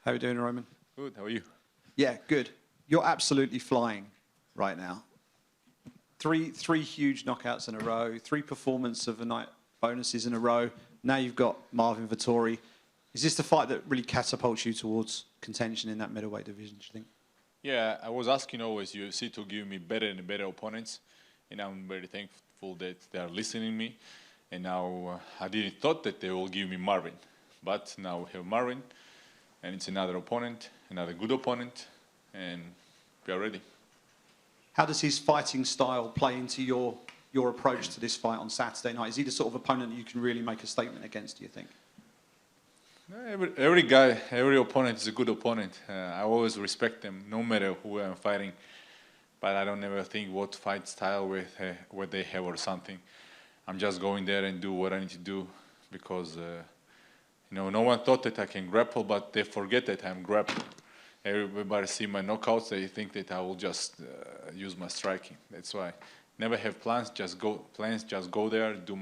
How are you doing, Roman? Good, how are you? Yeah, good. You're absolutely flying right now. Three huge knockouts in a row, 3 performance of the night bonuses in a row. Now you've got Marvin Vettori. Is this the fight that really catapults you towards contention in that middleweight division, do you think? Yeah, I was asking always UFC to give me better and better opponents, and I'm very thankful that they are listening to me. And now I didn't thought that they will give me Marvin, but now we have Marvin, and it's another opponent, another good opponent, and we are ready. How does his fighting style play into your approach to this fight on Saturday night? Is he the sort of opponent that you can really make a statement against, do you think? Every guy, every opponent is a good opponent. I always respect them, no matter who I'm fighting. But I don't ever think what fight style what they have or something. I'm just going there and do what I need to do because no one thought that I can grapple, but they forget that I'm grappling. Everybody see my knockouts, they think that I will just use my striking. That's why never have plans. Just go there, do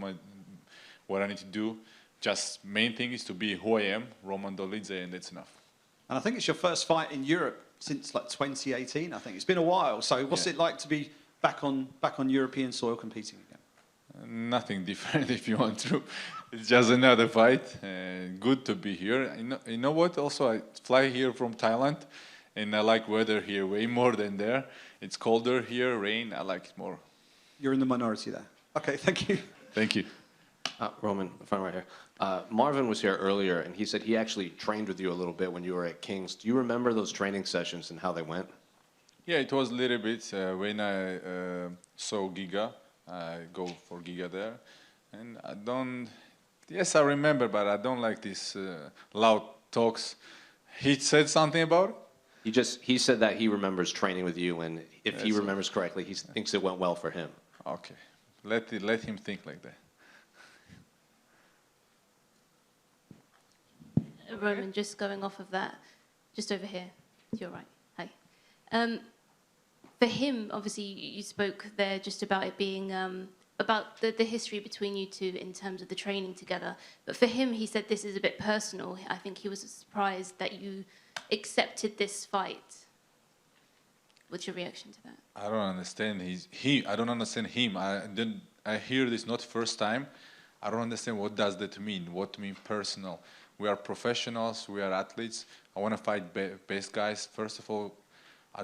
what I need to do. Just main thing is to be who I am, Roman Dolidze, and that's enough. And I think it's your first fight in Europe since like 2018. I think it's been a while. So what's it like to be back on European soil competing again? Nothing different, if you want to. It's just another fight. Good to be here. You know what? Also, I fly here from Thailand, and I like weather here way more than there. It's colder here, rain. I like it more. You're in the minority there. Okay, thank you. Thank you. Roman, front right here. Marvin was here earlier, and he said he actually trained with you a little bit when you were at King's. Do you remember those training sessions and how they went? Yeah, it was a little bit when I saw Giga. I go for Giga there, and I don't. Yes, I remember, but I don't like these loud talks. He said something about it. He said that he remembers training with you, and if he remembers correctly, he thinks it went well for him. Okay, let him think like that. Roman, just going off of that, just over here, to your right. Hi. For him, obviously, you spoke there just about it being about the history between you two in terms of the training together. But for him, he said this is a bit personal. I think he was surprised that you accepted this fight. What's your reaction to that? I don't understand. I don't understand him. I hear this not first time. I don't understand what does that mean. What mean personal? We are professionals. We are athletes. I want to fight best guys. First of all, I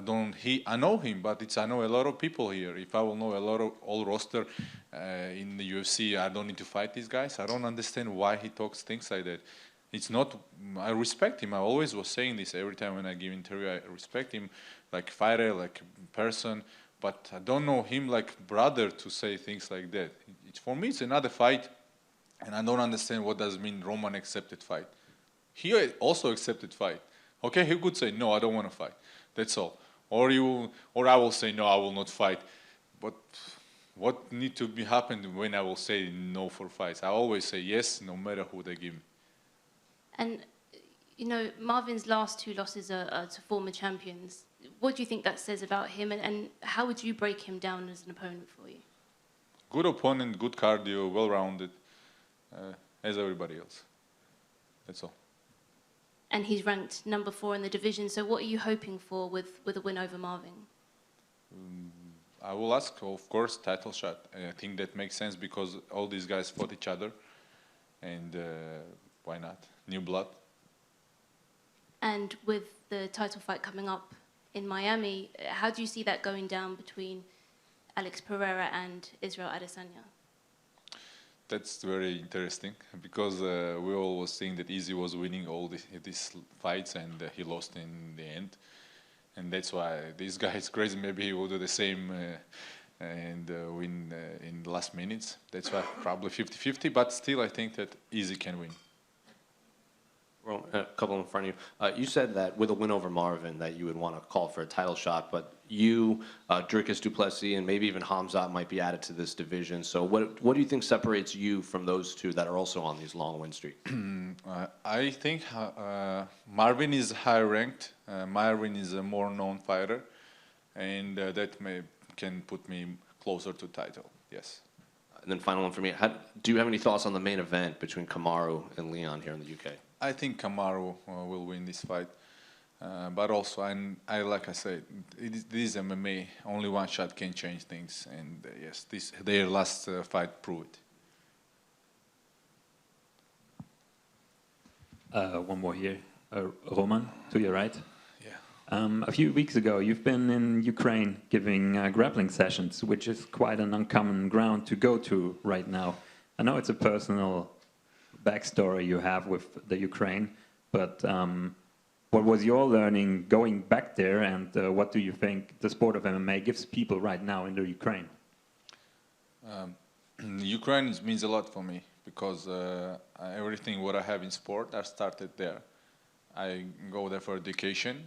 know him, but I know a lot of people here. If I will know a lot of all roster in the UFC, I don't need to fight these guys. I don't understand why he talks things like that. It's not. I respect him. I always was saying this every time when I give interview. I respect him like fighter, like person, but I don't know him like brother to say things like that. For me, it's another fight, and I don't understand what does mean Roman accepted fight. He also accepted fight. Okay, he could say no, I don't want to fight. That's all. Or I will say no, I will not fight. But what need to be happened when I will say no for fights? I always say yes, no matter who they give me. And Marvin's last 2 losses are to former champions. What do you think that says about him, and how would you break him down as an opponent for you? Good opponent, good cardio, well-rounded, as everybody else. That's all. And he's ranked number 4 in the division. So what are you hoping for with a win over Marvin? I will ask, of course, title shot. I think that makes sense because all these guys fought each other. And why not? New blood. And with the title fight coming up in Miami, how do you see that going down between Alex Pereira and Israel Adesanya? That's very interesting because we all was saying that Izzy was winning all these fights and he lost in the end. And that's why this guy is crazy. Maybe he will do the same and win in the last minutes. That's why probably 50-50, but still I think that Izzy can win. Well, a couple in front of you. You said that with a win over Marvin that you would want to call for a title shot, but you, Dricus du Plessis, and maybe even Hamzat might be added to this division. So what do you think separates you from those two that are also on these long win streaks? I think Marvin is higher ranked. Marvin is a more known fighter, and that can put me closer to title, yes. And then final one for me. Do you have any thoughts on the main event between Kamaru and Leon here in the UK? I think Kamaru will win this fight. But also, like I said, this is MMA. Only one shot can change things. And yes, their last fight proved it. One more here. Roman, to your right. Yeah. A few weeks ago, you've been in Ukraine giving grappling sessions, which is quite an uncommon ground to go to right now. I know it's a personal backstory you have with the Ukraine, but what was your learning going back there, and what do you think the sport of MMA gives people right now in the Ukraine? Ukraine means a lot for me because everything what I have in sport, I started there. I go there for education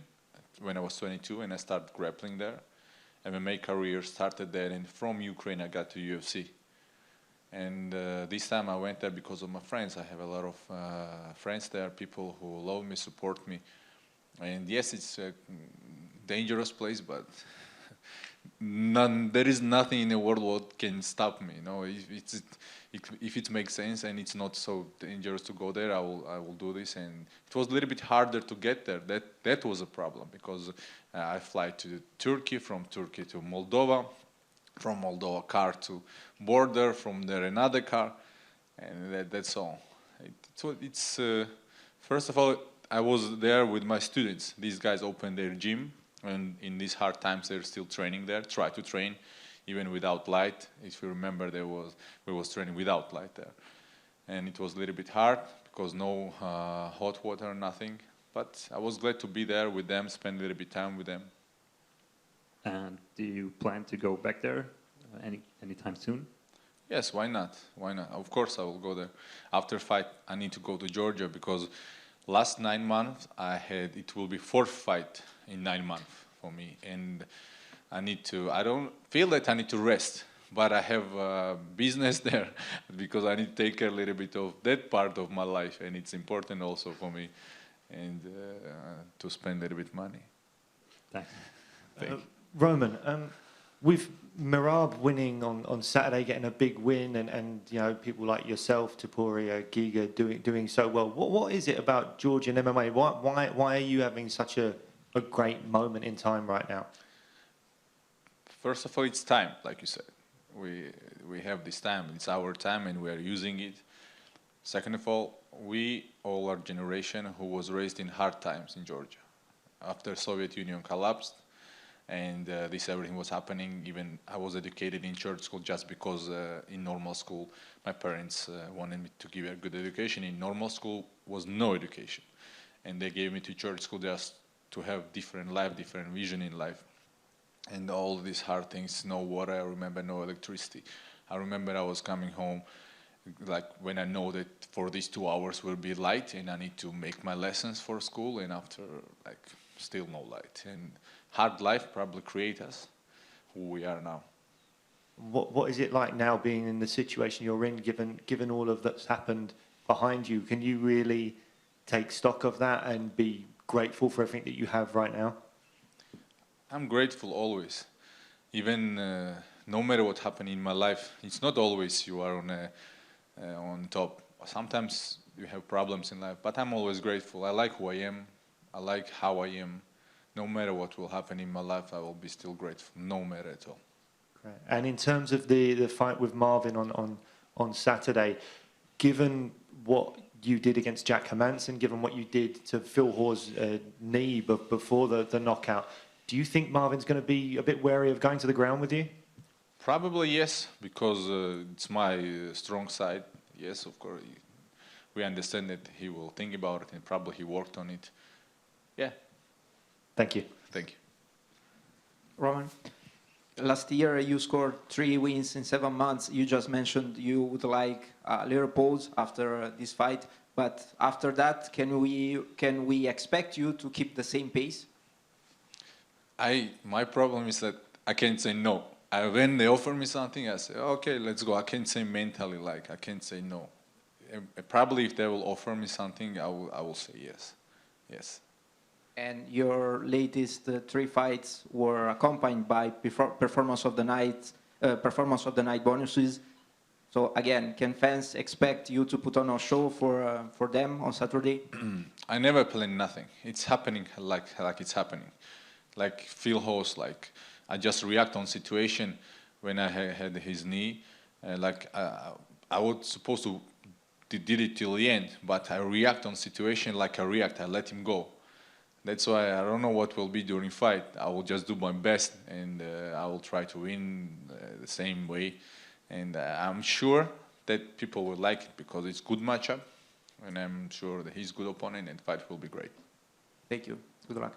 when I was 22 and I started grappling there. MMA career started there, and from Ukraine I got to UFC. And this time I went there because of my friends. I have a lot of friends there, people who love me, support me. And yes, it's a dangerous place, but there is nothing in the world what can stop me. You know, if it makes sense and it's not so dangerous to go there, I will do this. And it was a little bit harder to get there. That was a problem because I fly to Turkey, from Turkey to Moldova, from Moldova car to border, from there another car, and that's all. It's first of all, I was there with my students. These guys opened their gym, and in these hard times, they're still training there. Try to train, even without light. If you remember, we was training without light there, and it was a little bit hard because no hot water, nothing. But I was glad to be there with them, spend a little bit time with them. And do you plan to go back there anytime soon? Yes, why not? Why not? Of course, I will go there. After fight, I need to go to Georgia because last 9 months it will be 4th fight in 9 months for me, and I don't feel that I need to rest, but I have business there because I need to take care a little bit of that part of my life, and it's important also for me, and to spend a little bit money. Thanks. Thank you. Roman, with Merab winning on Saturday, getting a big win, and you know, people like yourself, Topuria, Giga doing so well. What is it about Georgian MMA? Why are you having such a great moment in time right now? First of all, it's time, like you said. We have this time. It's our time, and we are using it. Second of all, we all our generation who was raised in hard times in Georgia. After Soviet Union collapsed, and everything was happening. Even I was educated in church school just because in normal school my parents wanted me to give a good education. In normal school was no education, and they gave me to church school just to have different life, different vision in life, and all these hard things. No water, I remember, no electricity. I remember I was coming home, like when I know that for these 2 hours will be light, and I need to make my lessons for school, and after like still no light. And hard life probably create us who we are now. What is it like now being in the situation you're in, given all of that's happened behind you? Can you really take stock of that and be grateful for everything that you have right now? I'm grateful always. Even no matter what happened in my life, it's not always you are on top. Sometimes you have problems in life, but I'm always grateful. I like who I am. I like how I am. No matter what will happen in my life, I will be still grateful, no matter at all. Great. And in terms of the fight with Marvin on Saturday, given what you did against Jack Hermansson, given what you did to Phil Hoare's knee before the knockout, do you think Marvin's going to be a bit wary of going to the ground with you? Probably yes, because it's my strong side. Yes, of course. We understand that he will think about it, and probably he worked on it. Yeah. Thank you. Thank you. Roman, last year you scored 3 wins in 7 months. You just mentioned you would like a little pause after this fight, but after that, can we expect you to keep the same pace? My problem is that I can't say no. When they offer me something, I say, okay, let's go. I can't say mentally, I can't say no. Probably if they will offer me something, I will say yes. Yes. And your latest 3 fights were accompanied by performance of the night bonuses. So again, can fans expect you to put on a show for them on Saturday? I never plan nothing. It's happening like it's happening. Like Phil Host, like I just react on situation when I had his knee. I was supposed to did it till the end, but I react on situation like I react. I let him go. That's why I don't know what will be during fight. I will just do my best, and I will try to win the same way. And I'm sure that people will like it because it's good matchup, and I'm sure that he's good opponent, and fight will be great. Thank you. Good luck.